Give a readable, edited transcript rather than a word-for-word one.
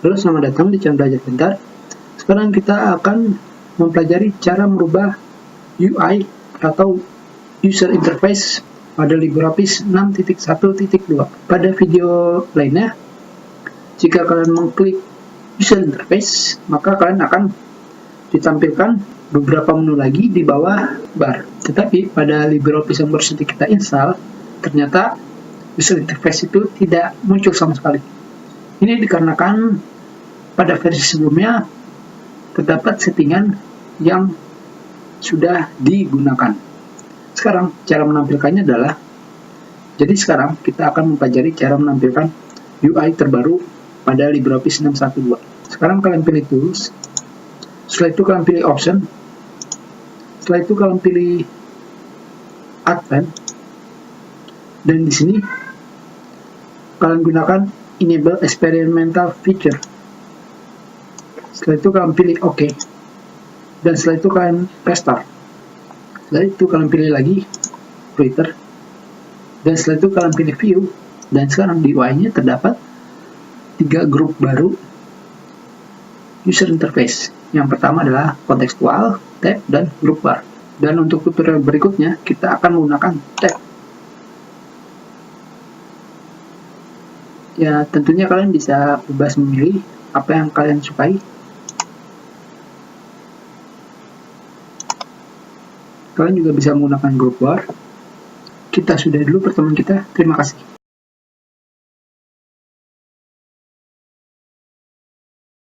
Halo, selamat datang di channel Belajar Pintar. Sekarang kita akan mempelajari cara merubah UI atau User Interface pada LibreOffice 6.1.2. Pada video lainnya, jika kalian mengklik User Interface, maka kalian akan ditampilkan beberapa menu lagi di bawah bar. Tetapi pada LibreOffice yang baru saja kita install, ternyata User Interface itu tidak muncul sama sekali. Ini dikarenakan pada versi sebelumnya terdapat settingan yang sudah digunakan. Sekarang cara menampilkannya adalah, jadi sekarang kita akan mempelajari cara menampilkan UI terbaru pada LibreOffice 6.1.2. Sekarang kalian pilih Tools, setelah itu kalian pilih Option, setelah itu kalian pilih Advanced, dan di sini kalian gunakan Enable Experimental Feature. Setelah itu kalian pilih OK, dan setelah itu kalian press Start. Setelah itu kalian pilih lagi Filter, dan setelah itu kalian pilih View. Dan sekarang di UI-nya terdapat 3 grup baru user interface. Yang pertama adalah kontekstual, tab, dan grup bar. Dan untuk tutorial berikutnya kita akan menggunakan tab. Ya, tentunya kalian bisa bebas memilih apa yang kalian sukai. Kalian juga bisa menggunakan grup bar. Kita sudah dulu pertemuan kita. Terima kasih.